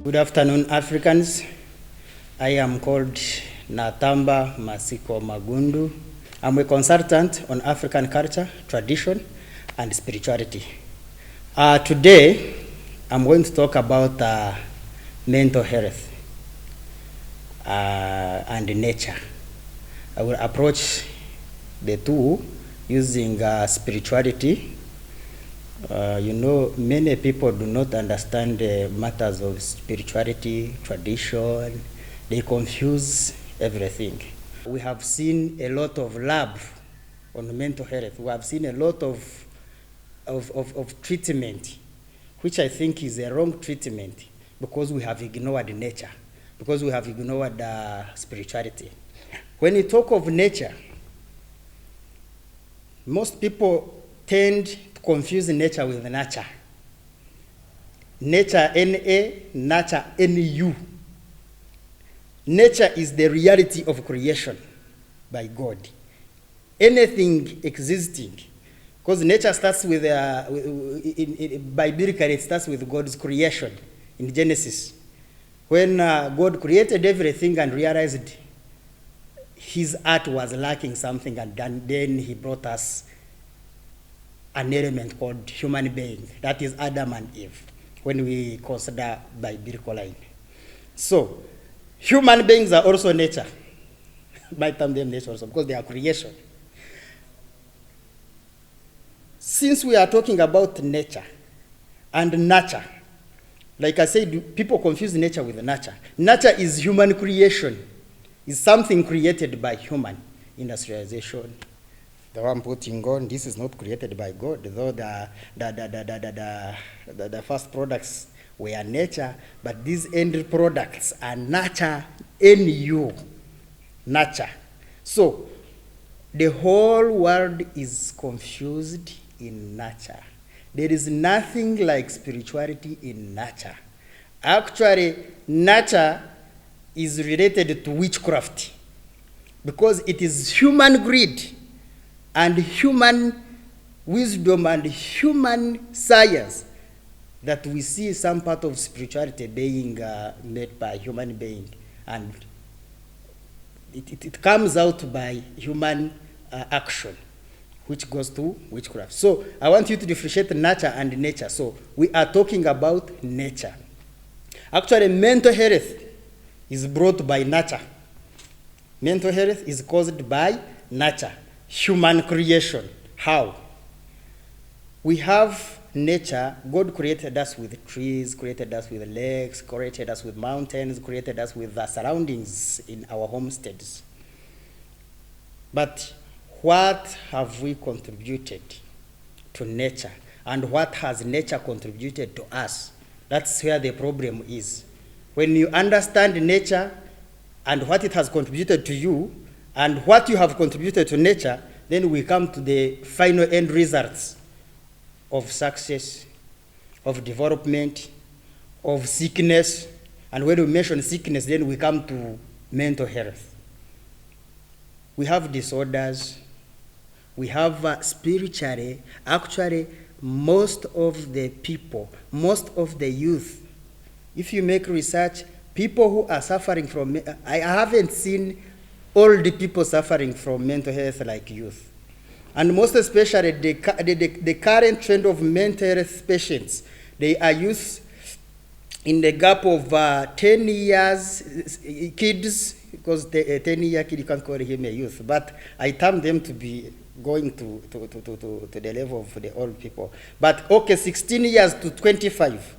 Good afternoon, Africans. I am called Natamba Masiko Magundu. I'm a consultant on African culture, tradition, and spirituality. Today, I'm going to talk about mental health and nature. I will approach the two using spirituality. Many people do not understand matters of spirituality, tradition. They confuse everything. We have seen a lot of love on mental health. We have seen a lot of treatment, which I think is a wrong treatment because we have ignored nature, because we have ignored spirituality. When you talk of nature, most people tend to confuse nature with nurture. Nature, N-A, nature, N-U. Nature is the reality of creation by God. Anything existing, because nature starts with, biblically it starts with God's creation in Genesis. When God created everything and realized his art was lacking something, and then he brought us an element called human being. That is Adam and Eve, when we consider biblical line. So, human beings are also nature. By term them nature also, because they are creation. Since we are talking about nature and nurture, like I said, people confuse nature with nurture. Nurture is human creation. It's something created by human. Industrialization, the one putting on, this is not created by God, though the first products were nature, but these end products are nature in you. Nature. So, the whole world is confused in nature. There is nothing like spirituality in nature. Actually, nature is related to witchcraft because it is human greed and human wisdom and human science that we see some part of spirituality being made by human being, and it comes out by human action, which goes to witchcraft. So I want you to differentiate nature and nature. So we are talking about nature. Actually, mental health is brought by nature. Mental health is caused by nature, human creation. How? We have nature. God created us with trees, created us with lakes, created us with mountains, created us with the surroundings in our homesteads. But what have we contributed to nature? And what has nature contributed to us? That's where the problem is. When you understand nature and what it has contributed to you and what you have contributed to nature, then we come to the final end results of success, of development, of sickness. And when we mention sickness, then we come to mental health. We have disorders. We have spiritually, actually, most of the people, most of the youth, if you make research, people who are suffering from, I haven't seen old people suffering from mental health like youth. And most especially the current trend of mental health patients, they are youth in the gap of 10 years, kids, because 10-year kid, you can't call him a youth, but I term them to be going to the level of the old people. But okay, 16 years to 25.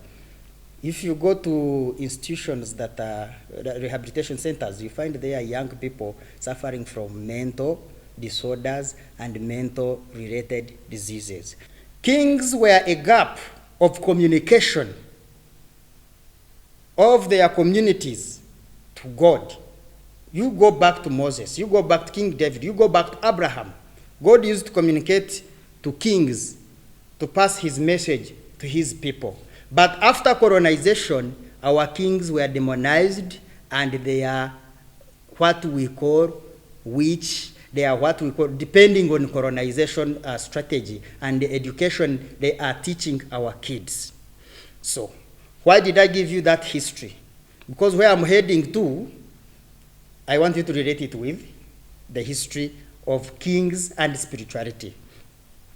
If you go to institutions that are rehabilitation centers, you find there are young people suffering from mental disorders and mental related diseases. Kings were a gap of communication of their communities to God. You go back to Moses, you go back to King David, you go back to Abraham. God used to communicate to kings to pass his message to his people. But after colonization, our kings were demonized and they are what we call witch. They are what we call, depending on colonization strategy and the education they are teaching our kids. So, why did I give you that history? Because where I'm heading to, I want you to relate it with the history of kings and spirituality.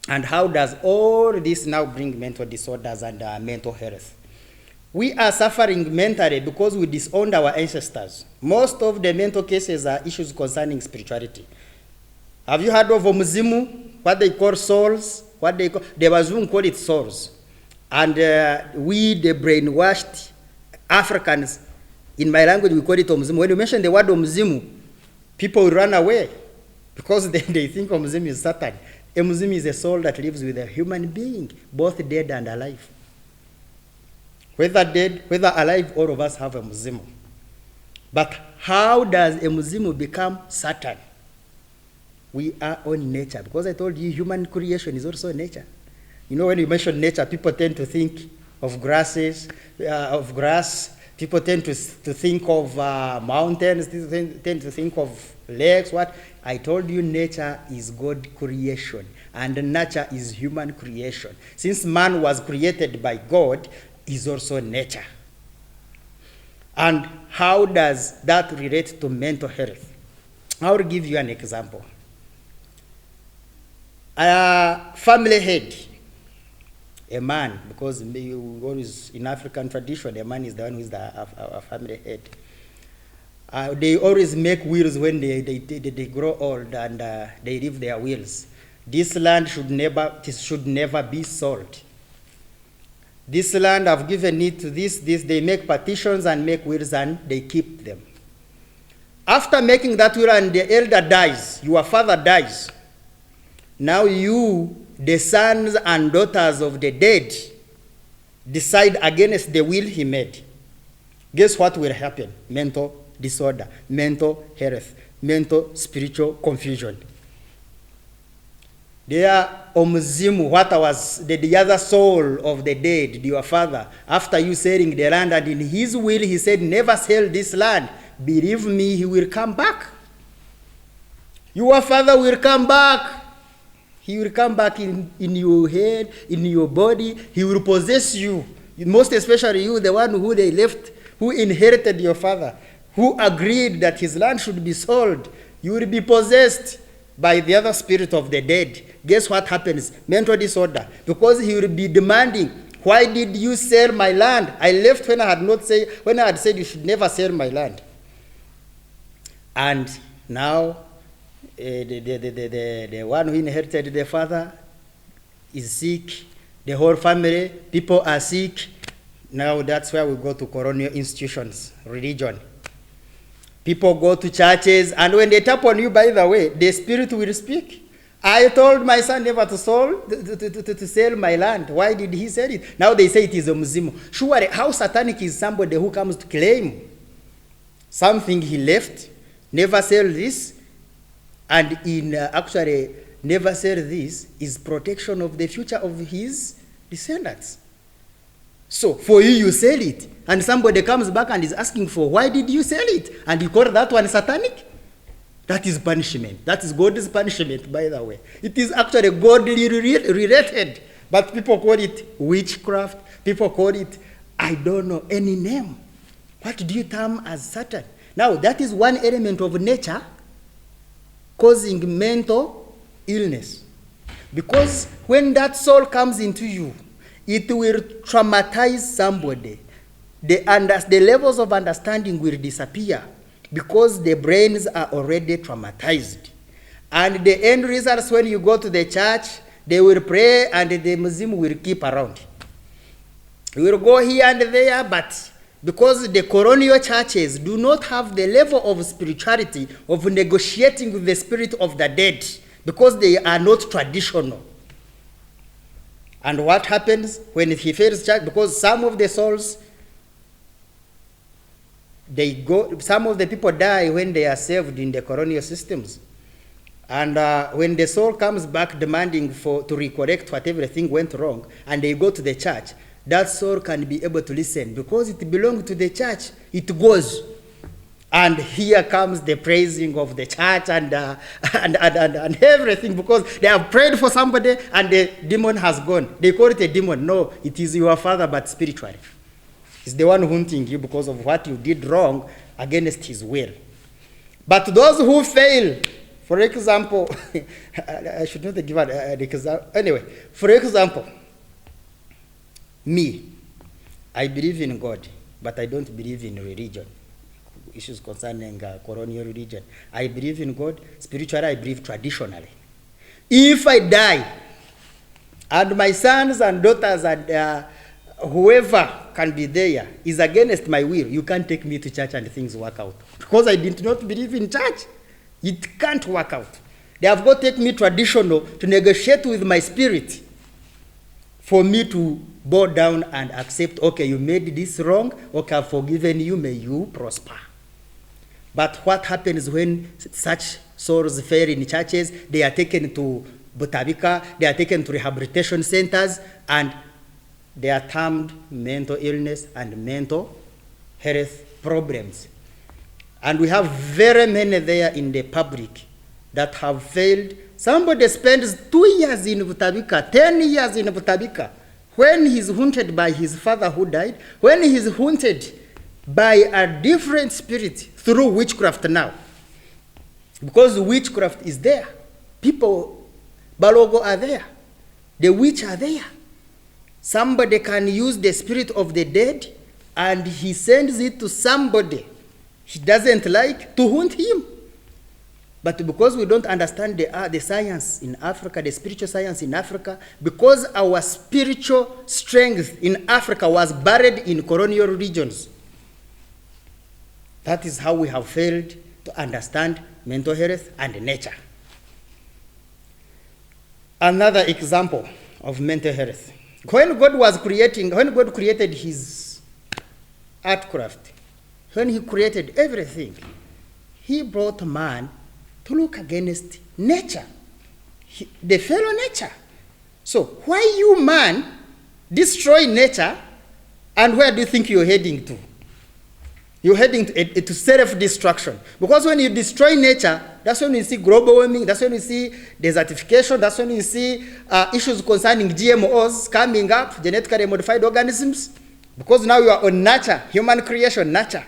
And how does all this now bring mental disorders and mental health? We are suffering mentally because we disowned our ancestors. Most of the mental cases are issues concerning spirituality. Have you heard of Omuzimu? What they call souls? The Wazungu call it souls. And we, the brainwashed Africans, in my language we call it Omuzimu. When you mention the word Omuzimu, people will run away because they think Omuzimu is Satan. Omuzimu is a soul that lives with a human being, both dead and alive. Whether dead, whether alive, all of us have a Omuzimu. But how does a Omuzimu become Satan? We are on nature. Because I told you, human creation is also nature. You know, when you mention nature, people tend to think of grasses, of grass. People tend to think of mountains. Tend to think of lakes. What? I told you, nature is God creation, and nature is human creation. Since man was created by God, is also nature. And how does that relate to mental health? I'll give you an example. A family head, a man, because you always in African tradition, a man is the one who is a family head. They always make wills when they grow old and they leave their wills. This land should never be sold. This land, I've given it to this, they make petitions and make wills and they keep them. After making that will and the elder dies, your father dies, now you, the sons and daughters of the dead, decide against the will he made. Guess what will happen? Mental disorder, mental health, mental spiritual confusion. There, Omuzimu, what was the other soul of the dead, your father, after you selling the land, and in his will he said, never sell this land. Believe me, he will come back. Your father will come back. He will come back in your head, in your body. He will possess you. Most especially you, the one who they left, who inherited your father, who agreed that his land should be sold. You will be possessed by the other spirit of the dead. Guess what happens? Mental disorder. Because he will be demanding, why did you sell my land? I left when I had said you should never sell my land. And now the one who inherited the father is sick. The whole family, people are sick. Now that's where we go to colonial institutions, religion. People go to churches, and when they tap on you, by the way, the spirit will speak. I told my son never to sell my land. Why did he sell it? Now they say it is a Omuzimu. Surely, how satanic is somebody who comes to claim something he left, never sell this, and actually never sell this is protection of the future of his descendants. So for you sell it, and somebody comes back and is asking for why did you sell it, and you call that one satanic? That is punishment. That is God's punishment, by the way. It is actually godly related, but people call it witchcraft. People call it, I don't know, any name. What do you term as Satan? Now, that is one element of nature causing mental illness. Because when that soul comes into you, it will traumatize somebody. The levels of understanding will disappear because the brains are already traumatized. And the end results, when you go to the church, they will pray and the Muslim will keep around. You will go here and there, but because the colonial churches do not have the level of spirituality of negotiating with the spirit of the dead, because they are not traditional. And what happens when he fails church? Because some of the souls, some of the people die when they are saved in the colonial systems. And when the soul comes back demanding to recorrect what everything went wrong, and they go to the church, that soul can be able to listen. Because it belongs to the church, it goes. And here comes the praising of the church and everything, because they have prayed for somebody and the demon has gone. They call it a demon. No, it is your father, but spiritually. He's the one hunting you because of what you did wrong against his will. But those who fail, for example, I should not give an example. Anyway, for example, me, I believe in God, but I don't believe in religion. Issues concerning colonial religion. I believe in God. Spiritually, I believe traditionally. If I die, and my sons and daughters and whoever can be there is against my will, you can't take me to church and things work out. Because I did not believe in church, it can't work out. They have got to take me traditional to negotiate with my spirit for me to bow down and accept, okay, you made this wrong, okay, I've forgiven you, may you prosper. But what happens when such souls fail in churches? They are taken to Butabika, they are taken to rehabilitation centers, and they are termed mental illness and mental health problems. And we have very many there in the public that have failed. Somebody spends 2 years in Butabika, 10 years in Butabika, when he's haunted by his father who died, when he's haunted by a different spirit through witchcraft now. Because witchcraft is there. People, Balogo are there. The witch are there. Somebody can use the spirit of the dead and he sends it to somebody he doesn't like to haunt him. But because we don't understand the science in Africa, the spiritual science in Africa, because our spiritual strength in Africa was buried in colonial regions, that is how we have failed to understand mental health and nature. Another example of mental health. When God created his art craft, when he created everything, he brought man to look against nature, the fellow nature. So why you, man, destroy nature, and where do you think you're heading to? You're heading to self-destruction. Because when you destroy nature, that's when you see global warming, that's when you see desertification, that's when you see issues concerning GMOs coming up, genetically modified organisms. Because now you are on nature, human creation, nature.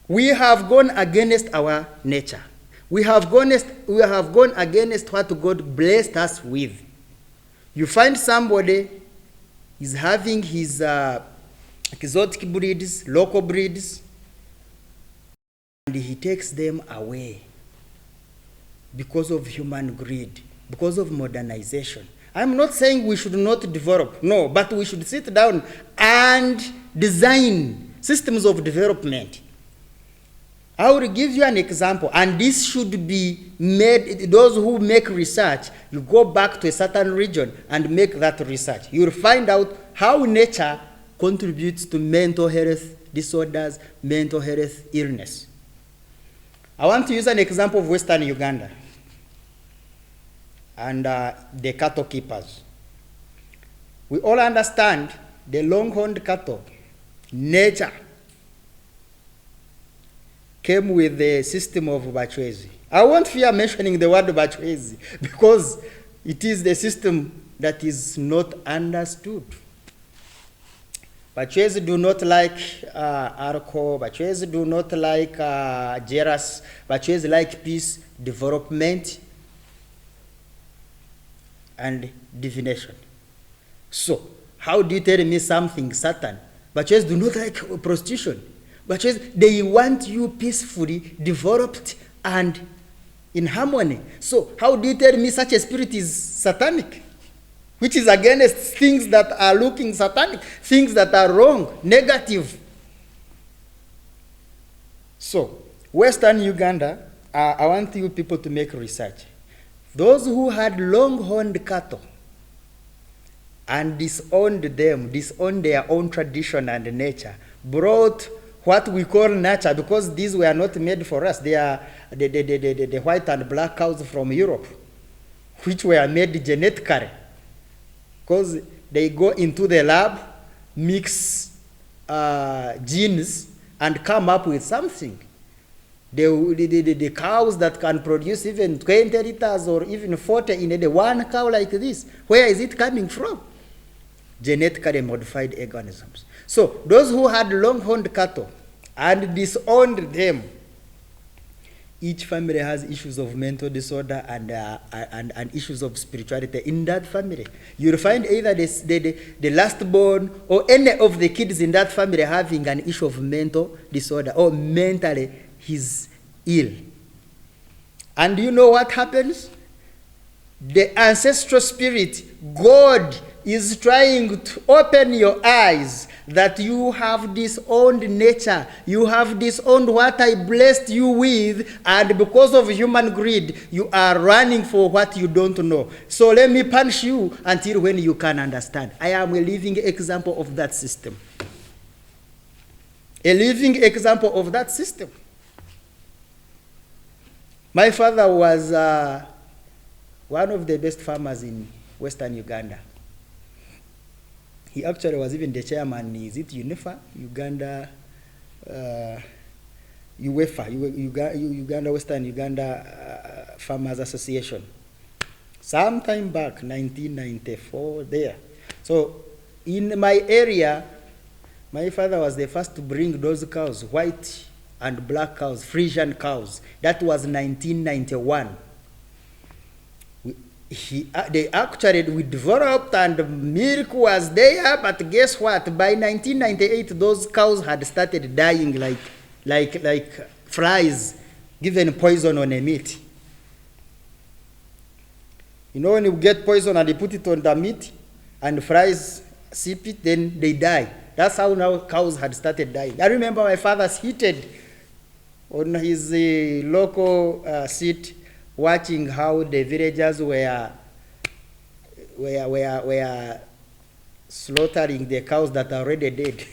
We have gone against our nature. We have gone against what God blessed us with. You find somebody is having his exotic breeds, local breeds, and he takes them away because of human greed, because of modernization. I'm not saying we should not develop, no, but we should sit down and design systems of development. I will give you an example, and this should be made, those who make research, you go back to a certain region and make that research. You'll find out how nature contributes to mental health disorders, mental health illness. I want to use an example of Western Uganda and the cattle keepers. We all understand the longhorned cattle, nature came with the system of Bachwezi. I won't fear mentioning the word Bachwezi because it is the system that is not understood. Bachwezi do not like alcohol, Bachwezi do not like jealous, Bachwezi like peace, development, and divination. So, how do you tell me something Satan? Bachwezi do not like prostitution. Bachwezi, they want you peacefully, developed, and in harmony. So, how do you tell me such a spirit is satanic? Which is against things that are looking satanic, things that are wrong, negative. So, Western Uganda, I want you people to make research. Those who had long-horned cattle and disowned them, disowned their own tradition and nature, brought what we call nature, because these were not made for us. They are the white and black cows from Europe, which were made genetically. Because they go into the lab, mix genes, and come up with something. The cows that can produce even 20 liters or even 40 in one cow like this, where is it coming from? genetically modified organisms. So those who had long-horned cattle and disowned them, each family has issues of mental disorder and issues of spirituality in that family. You'll find either the last born or any of the kids in that family having an issue of mental disorder or mentally he's ill. And you know what happens? The ancestral spirit, God, is trying to open your eyes that you have disowned nature, you have disowned what I blessed you with, and because of human greed, you are running for what you don't know. So let me punish you until when you can understand. I am a living example of that system. A living example of that system. My father was one of the best farmers in Western Uganda. He actually was even the chairman, is it UNIFA? Uganda, Uganda, Western Uganda Farmers Association. Sometime back, 1994, there. So in my area, my father was the first to bring those cows, white and black cows, Frisian cows. That was 1991. We developed and milk was there, but guess what? By 1998, those cows had started dying like flies given poison on a meat. You know when you get poison and you put it on the meat and flies sip it, then they die. That's how now cows had started dying. I remember my father seated on his local seat watching how the villagers were slaughtering the cows that are already dead.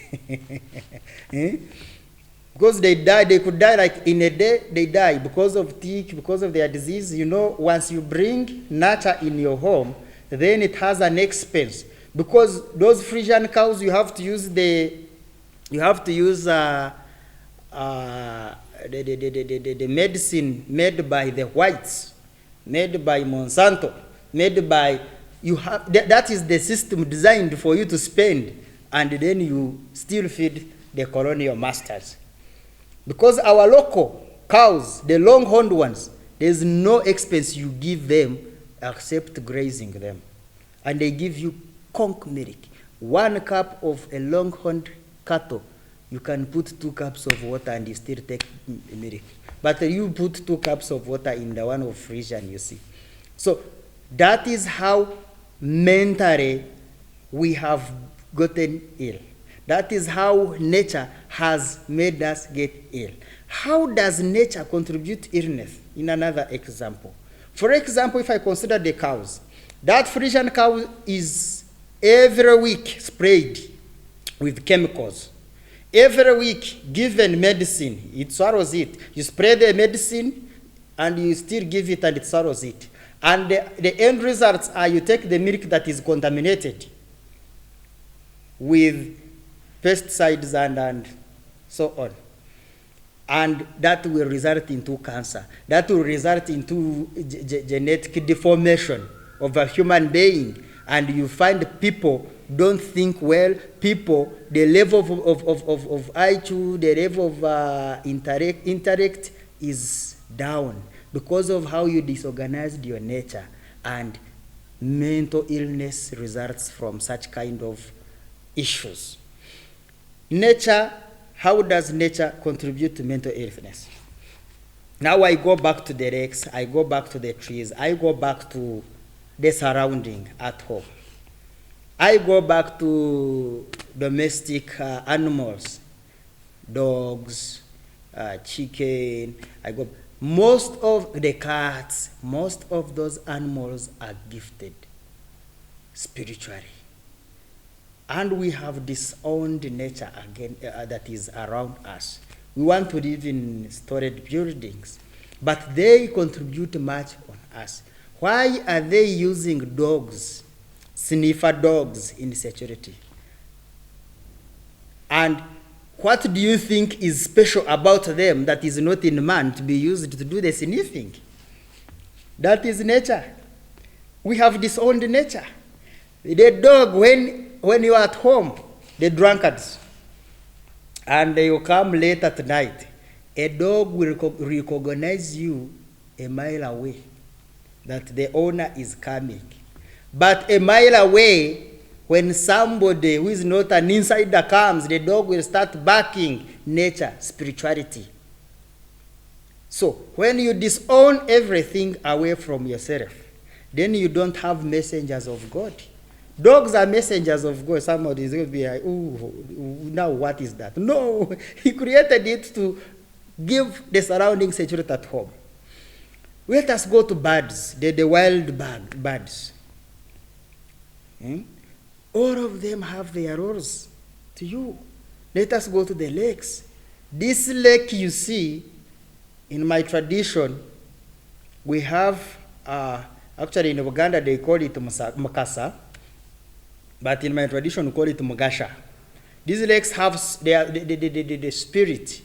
Because they die, they could die like in a day, they die because of tick, because of their disease. You know, once you bring nature in your home, then it has an expense. Because those Frisian cows, you have to use the medicine made by the whites, made by Monsanto, made by, that is the system designed for you to spend, and then you still feed the colonial masters. Because our local cows, the long-horned ones, there's no expense you give them except grazing them. And they give you conch milk. 1 cup of a long-horned cattle, you can put 2 cups of water and you still take milk. But you put 2 cups of water in the one of Frisian, you see. So that is how mentally we have gotten ill. That is how nature has made us get ill. How does nature contribute illness? In another example. For example, if I consider the cows, that Frisian cow is every week sprayed with chemicals. Every week given medicine, it swallows it. You spray the medicine and you still give it and it swallows it. And the end results are you take the milk that is contaminated with pesticides and so on. And that will result into cancer. That will result into genetic deformation of a human being. And you find people don't think well. People, the level of IQ, the level of intellect is down because of how you disorganized your nature. And mental illness results from such kind of issues. Nature, how does nature contribute to mental illness? Now I go back to the lakes, I go back to the trees, I go back to the surrounding at home. I go back to domestic animals, dogs, chicken. Most of the cats, most of those animals are gifted spiritually. And we have disowned nature again that is around us. We want to live in storage buildings, but they contribute much on us. Why are they using dogs, sniffer dogs in security? And what do you think is special about them that is not in man to be used to do the sniffing? That is nature. We have disowned nature. The dog, when you are at home, the drunkards, and you come late at night, a dog will recognize you a mile away that the owner is coming. But a mile away, when somebody who is not an insider comes, the dog will start barking. Nature, spirituality. So when you disown everything away from yourself, then you don't have messengers of God. Dogs are messengers of God. Somebody is going to be like, "Ooh, now what is that?" No, he created it to give the surrounding security at home. Let us go to birds, the wild birds. All of them have their roles to you. Let us go to the lakes. This lake you see, in my tradition, we have, actually in Uganda they call it Mukasa, but in my tradition we call it Mugasha. These lakes have the spirit.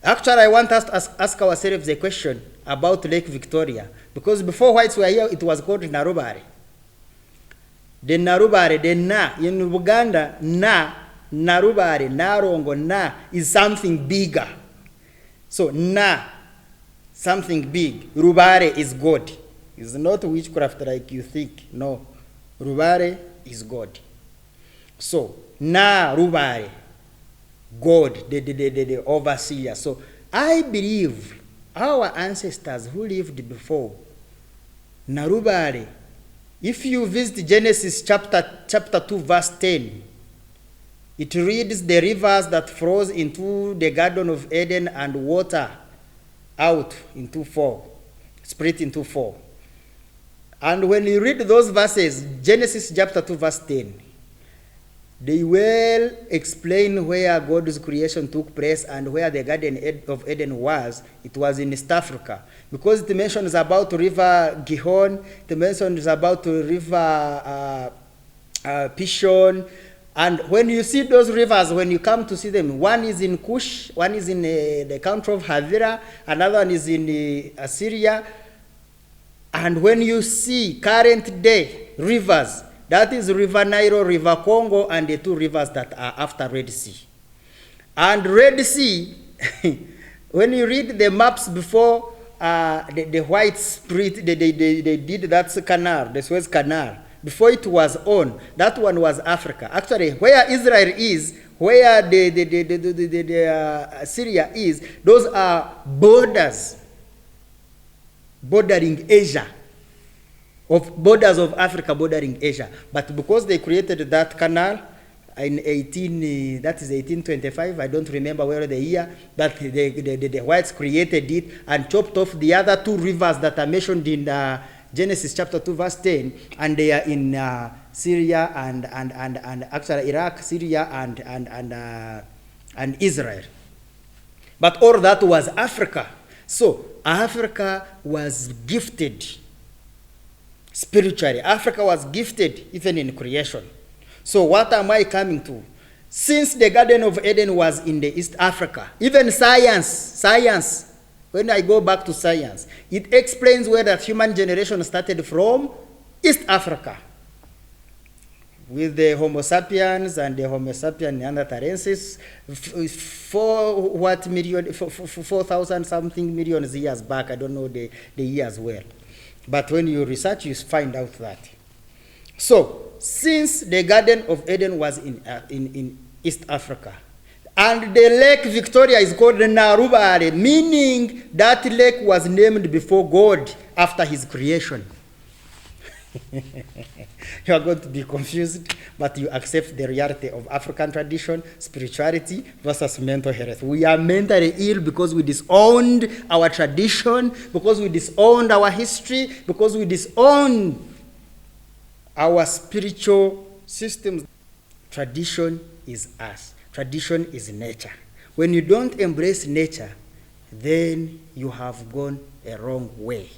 Actually, I want us to ask ourselves a question about Lake Victoria, because before whites were here, it was called Narubare. The Narubare, the Na, in Uganda, Na, Narubare, Narongo, Na is something bigger. So Na, something big. Rubare is God. It's not witchcraft like you think. No. Rubare is God. So Na, Rubare, God, the overseer. So I believe our ancestors who lived before, Narubare, if you visit Genesis chapter 2, verse 10, it reads the rivers that flows into the Garden of Eden and water out into four, split into four. And when you read those verses, Genesis chapter 2, verse 10, they will explain where God's creation took place and where the Garden of Eden was. It was in East Africa. Because it mentions about river Gihon, it mentions about river Pishon. And when you see those rivers, when you come to see them, one is in Kush, one is in the country of Havira, another one is in Assyria. And when you see current day rivers, that is River Nile, River Congo, and the two rivers that are after Red Sea. And Red Sea, when you read the maps before the white spirit, they did that canal, the Suez Canal. Before it was on, that one was Africa. Actually, where Israel is, where Syria is, those are borders, bordering Asia, borders of Africa bordering Asia. But because they created that canal in 1825, I don't remember where the year, but the whites created it and chopped off the other two rivers that are mentioned in Genesis chapter 2, verse 10, and they are in Syria and actually Iraq, Syria and Israel. But all that was Africa. So Africa was gifted spiritually. Africa was gifted even in creation. So what am I coming to? Since the Garden of Eden was in the East Africa, even science, when I go back to science, it explains where that human generation started from East Africa. With the Homo sapiens and the Homo sapien Neanderthalensis, 4,000 something millions years back. I don't know the years well. But when you research, you find out that. So, since the Garden of Eden was in East Africa, and the Lake Victoria is called Narubare, meaning that lake was named before God after his creation. You are going to be confused, but you accept the reality of African tradition, spirituality versus mental health. We are mentally ill because we disowned our tradition, because we disowned our history, because we disowned our spiritual systems. Tradition is us. Tradition is nature. When you don't embrace nature, then you have gone a wrong way.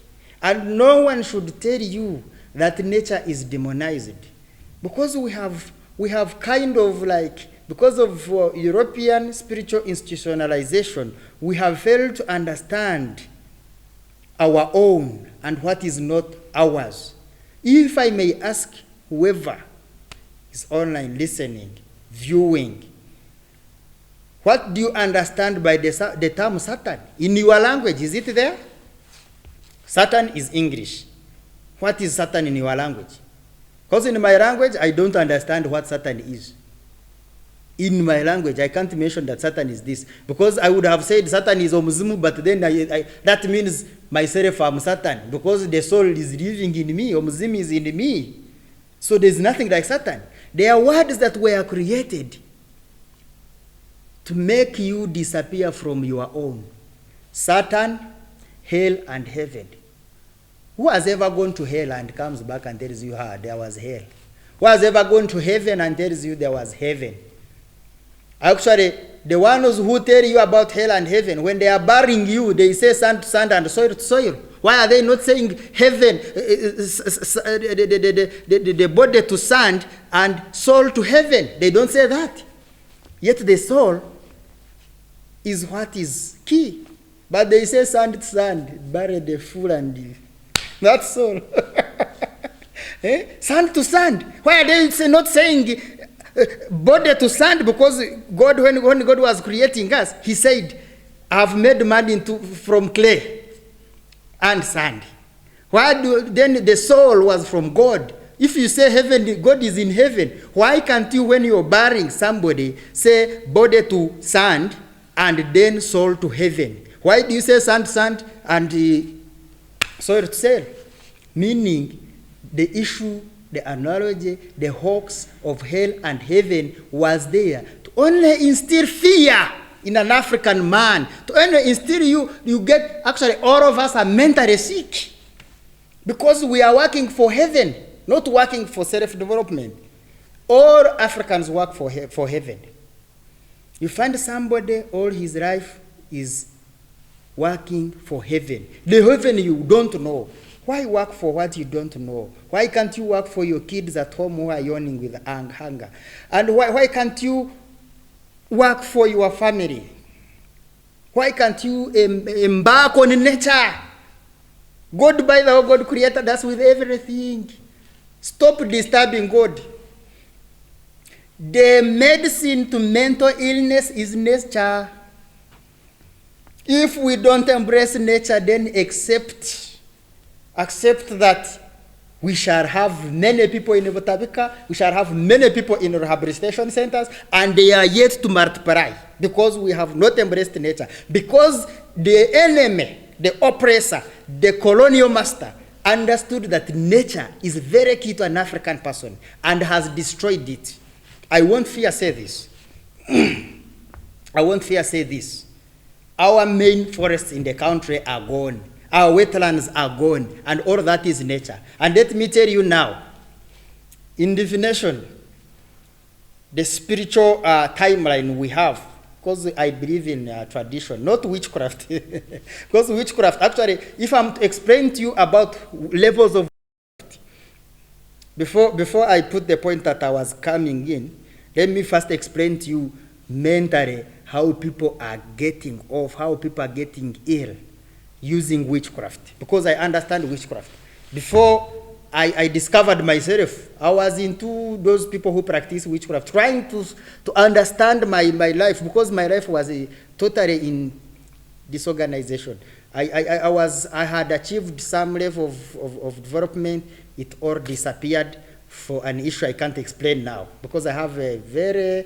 And no one should tell you that nature is demonized. Because we have kind of like, because of European spiritual institutionalization, we have failed to understand our own and what is not ours. If I may ask, whoever is online listening, viewing, what do you understand by the term Satan? In your language, is it there? Satan is English. What is Satan in your language? Because in my language, I don't understand what Satan is. In my language, I can't mention that Satan is this. Because I would have said Satan is Omuzimu, but then that means myself I'm Satan. Because the soul is living in me, Omuzimu is in me. So there's nothing like Satan. They are words that were created to make you disappear from your own. Satan, hell, and heaven. Who has ever gone to hell and comes back and tells you, there was hell? Who has ever gone to heaven and tells you there was heaven? Actually, the ones who tell you about hell and heaven, when they are burying you, they say sand to sand and soil to soil. Why are they not saying heaven, the body to sand and soul to heaven? They don't say that. Yet the soul is what is key. But they say sand to sand, bury the fool and that's all. Sand to sand. Why are they not saying body to sand? Because God, when God was creating us, he said, I have made man from clay and sand. Why then the soul was from God? If you say heaven, God is in heaven, why can't you, when you're burying somebody, say body to sand and then soul to heaven? Why do you say sand to sand and soil to soil? Meaning the issue, the analogy, the hoax of hell and heaven was there to only instill fear in an African man, to only instill you get, actually all of us are mentally sick because we are working for heaven, not working for self-development. All Africans work for heaven. You find somebody all his life is working for heaven. The heaven you don't know. Why work for what you don't know? Why can't you work for your kids at home who are yawning with hunger? And why can't you work for your family? Why can't you embark on nature? God, by the way, God created us with everything. Stop disturbing God. The medicine to mental illness is nature. If we don't embrace nature, then accept that we shall have many people in Botabika, we shall have many people in rehabilitation centers, and they are yet to multiply because we have not embraced nature. Because the enemy, the oppressor, the colonial master understood that nature is very key to an African person and has destroyed it. I won't fear say this. I won't fear say this. Our main forests in the country are gone. Our wetlands are gone, and all that is nature. And let me tell you now, in divination, the spiritual timeline we have, because I believe in tradition, not witchcraft. Because witchcraft, actually, if I'm to explain to you about levels of witchcraft, before I put the point that I was coming in, let me first explain to you mentally how people are getting off, how people are getting ill using witchcraft, because I understand witchcraft. Before I discovered myself, I was into those people who practice witchcraft, trying to understand my life, because my life was totally in disorganization. I had achieved some level of development. It all disappeared for an issue I can't explain now, because I have a very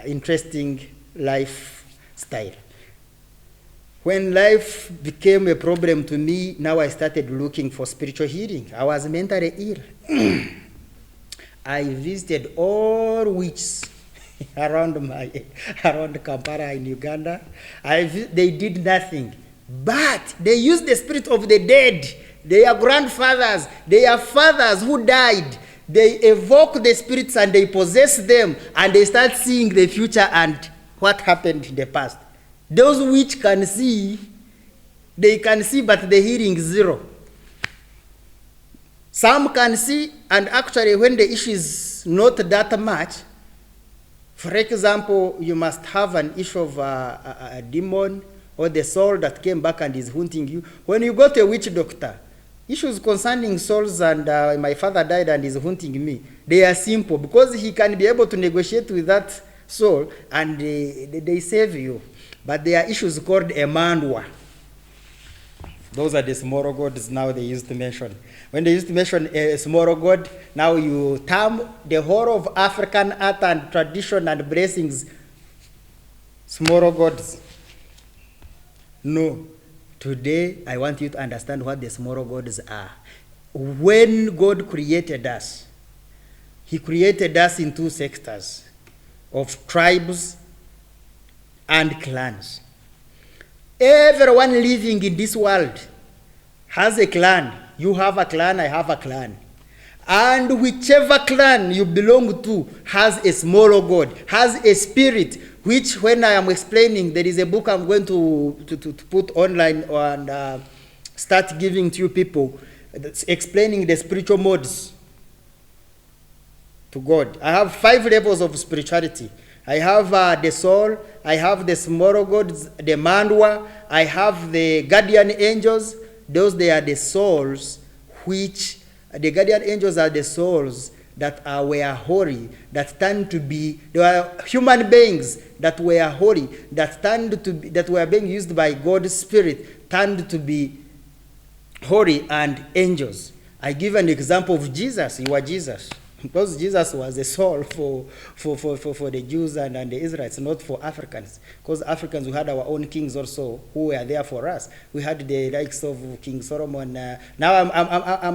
interesting lifestyle. When life became a problem to me, now I started looking for spiritual healing. I was mentally ill. I visited all witches around Kampala in Uganda. They did nothing, but they used the spirit of the dead. Their grandfathers, their fathers who died. They evoke the spirits and they possess them, and they start seeing the future and what happened in the past. Those which can see, they can see, but the hearing is zero. Some can see, and actually when the issue is not that much, for example, you must have an issue of a demon or the soul that came back and is haunting you. When you go to a witch doctor, Issues concerning souls and my father died and is haunting me, they are simple because he can be able to negotiate with that soul and they save you. But there are issues called emandwa. Those are the small gods now they used to mention. When they used to mention a small god, now you term the whole of African art and tradition and blessings small gods. No. Today, I want you to understand what the small gods are. When God created us, he created us in two sectors of tribes and clans. Everyone living in this world has a clan. You have a clan, I have a clan. And whichever clan you belong to has a small god, has a spirit, which when I am explaining, there is a book I'm going to put online and start giving to you people, explaining the spiritual modes to God. I have 5 levels of spirituality. I have the soul, I have the small gods, the mandwa, I have the guardian angels. Those, they are the souls which, the guardian angels are the souls that were holy, that turned to be, they were human beings that were holy, that were being used by God's Spirit, turned to be holy and angels. I give an example of Jesus. You are Jesus. Because Jesus was a soul for the Jews and the Israelites, not for Africans. Because Africans, we had our own kings also who were there for us. We had the likes of King Solomon. Now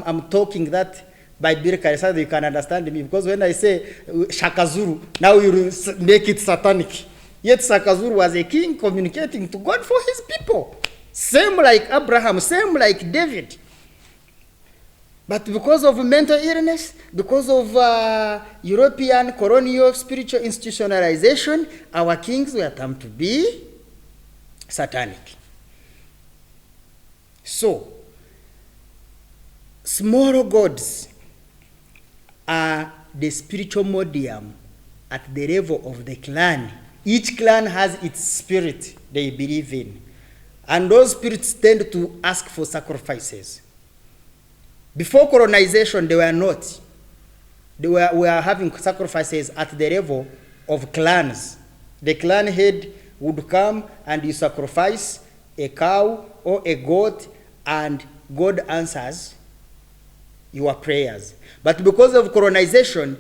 I'm talking that by biblical so that you can understand me. Because when I say Shaka Zulu, now you make it satanic. Yet Shaka Zulu was a king communicating to God for his people. Same like Abraham, same like David. But because of mental illness, because of European colonial spiritual institutionalization, our kings were termed to be satanic. So, small gods are the spiritual medium at the level of the clan. Each clan has its spirit they believe in. And those spirits tend to ask for sacrifices. Before colonization, they were not. We were having sacrifices at the level of clans. The clan head would come and you sacrifice a cow or a goat, and God answers your prayers. But because of colonization,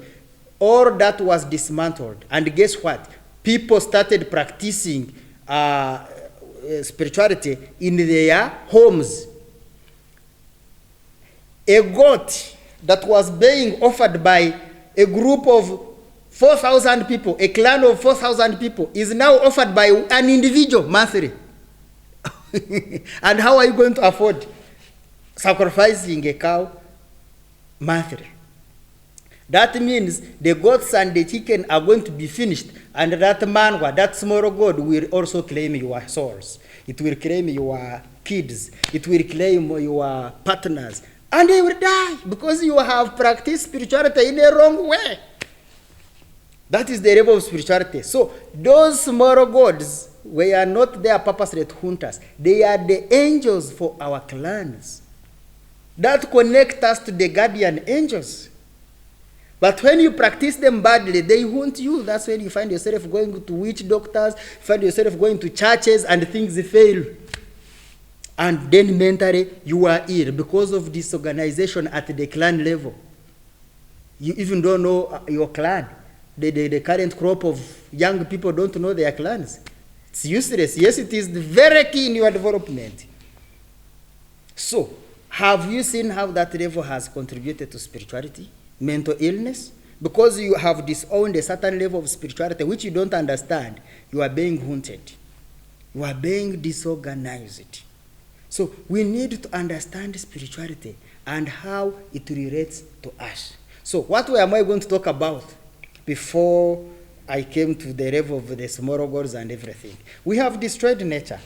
all that was dismantled. And guess what? People started practicing spirituality in their homes. A goat that was being offered by a group of 4,000 people, a clan of 4,000 people, is now offered by an individual monthly. And how are you going to afford sacrificing a cow monthly? That means the goats and the chicken are going to be finished, and that manwa, that small god, will also claim your souls. It will claim your kids. It will claim your partners. And they will die because you have practiced spirituality in a wrong way. That is the level of spirituality. So those small gods were not there purposely to hunt us. They are the angels for our clans that connect us to the guardian angels. But when you practice them badly, they hunt you. That's when you find yourself going to witch doctors, find yourself going to churches, and things fail. And then mentally, you are ill because of disorganization at the clan level. You even don't know your clan. The current crop of young people don't know their clans. It's useless. Yes, it is very key in your development. So, have you seen how that level has contributed to spirituality? Mental illness? Because you have disowned a certain level of spirituality which you don't understand, you are being haunted. You are being disorganized. So we need to understand spirituality and how it relates to us. So what am I going to talk about before I came to the level of the small gods and everything? We have destroyed nature.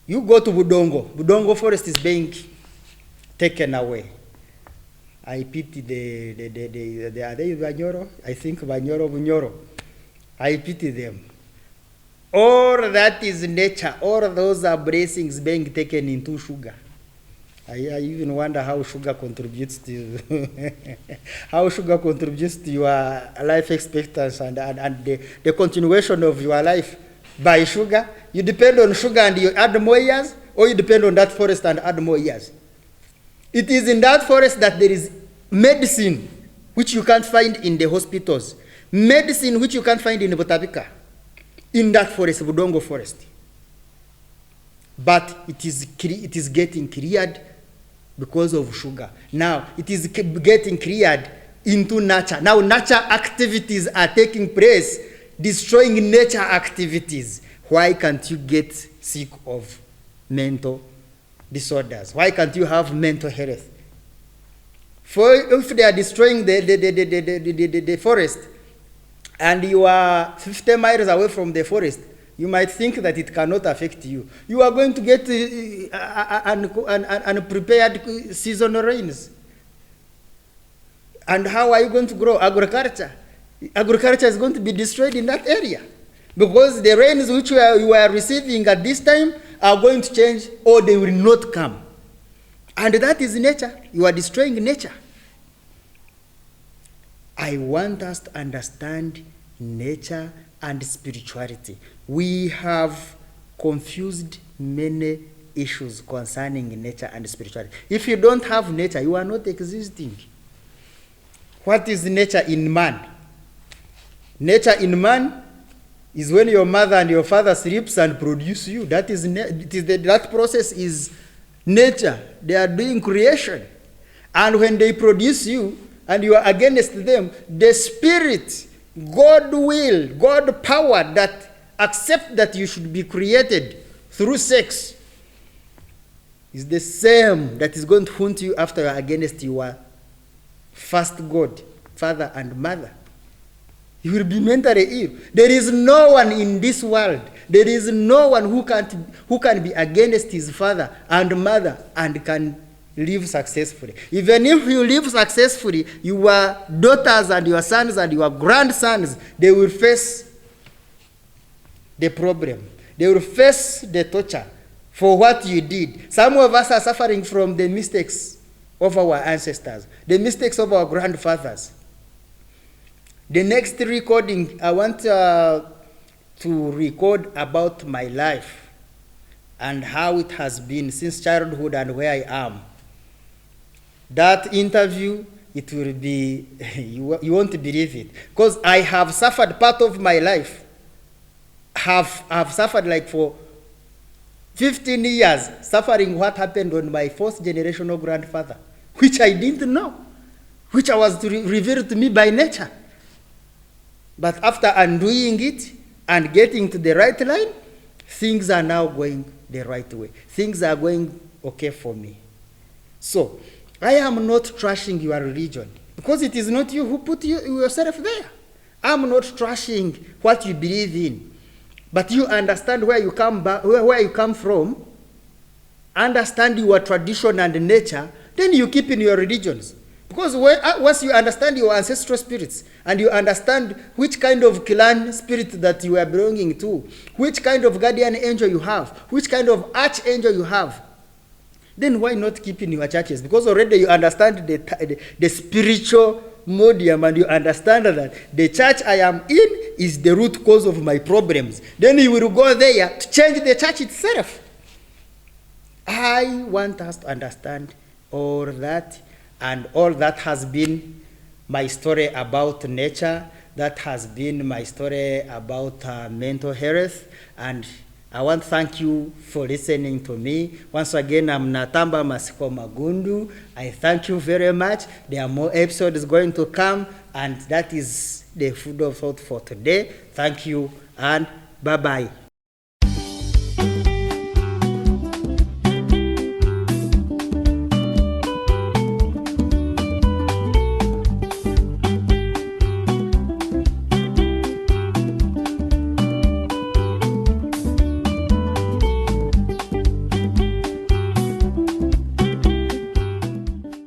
You go to Budongo. Budongo forest is being taken away. I pity are they Banyoro? I think Bunyoro. I pity them. All that is nature. All those are blessings being taken into sugar. I even wonder how sugar contributes to how sugar contributes to your life expectancy and the continuation of your life by sugar. You depend on sugar and you add more years, or you depend on that forest and add more years. It is in that forest that there is medicine which you can't find in the hospitals, medicine which you can't find in Botabika, in that forest, Budongo forest. But it is getting cleared because of sugar. Now, it is getting cleared into nature. Now, nature activities are taking place, destroying nature activities. Why can't you get sick of mental disorders? Why can't you have mental health? For if they are destroying the forest, and you are 50 miles away from the forest, you might think that it cannot affect you. You are going to get unprepared seasonal rains. And how are you going to grow? Agriculture. Agriculture is going to be destroyed in that area, because the rains which you are receiving at this time are going to change, or they will not come. And that is nature. You are destroying nature. I want us to understand nature and spirituality. We have confused many issues concerning nature and spirituality. If you don't have nature, you are not existing. What is nature in man? Nature in man is when your mother and your father sleeps and produce you. That is that process is nature. They are doing creation. And when they produce you and you are against them, the spirit, God will, God power that accept that you should be created through sex is the same that is going to haunt you after you are against your first God, father and mother. You will be mentally ill. There is no one in this world, there is no one who can be against his father and mother and can live successfully. Even if you live successfully, your daughters and your sons and your grandsons, they will face the problem. They will face the torture for what you did. Some of us are suffering from the mistakes of our ancestors, the mistakes of our grandfathers. The next recording, I want to record about my life and how it has been since childhood and where I am. That interview, it will be, you won't believe it. Because I have suffered part of my life. Have suffered like for 15 years, suffering what happened on my fourth generational grandfather, which I didn't know, which was revealed to me by nature. But after undoing it and getting to the right line, things are now going the right way. Things are going okay for me. So, I am not trashing your religion, because it is not you who put yourself there. I'm not trashing what you believe in. But you understand where you come from, understand your tradition and nature, then you keep in your religions. Because once you understand your ancestral spirits, and you understand which kind of clan spirit that you are belonging to, which kind of guardian angel you have, which kind of archangel you have, then why not keep in your churches? Because already you understand the spiritual modium, and you understand that the church I am in is the root cause of my problems. Then you will go there to change the church itself. I want us to understand all that, and all that has been my story about nature. That has been my story about mental health, and I want to thank you for listening to me. Once again, I'm Natamba Masiko Magundu. I thank you very much. There are more episodes going to come, and that is the food of thought for today. Thank you, and bye-bye.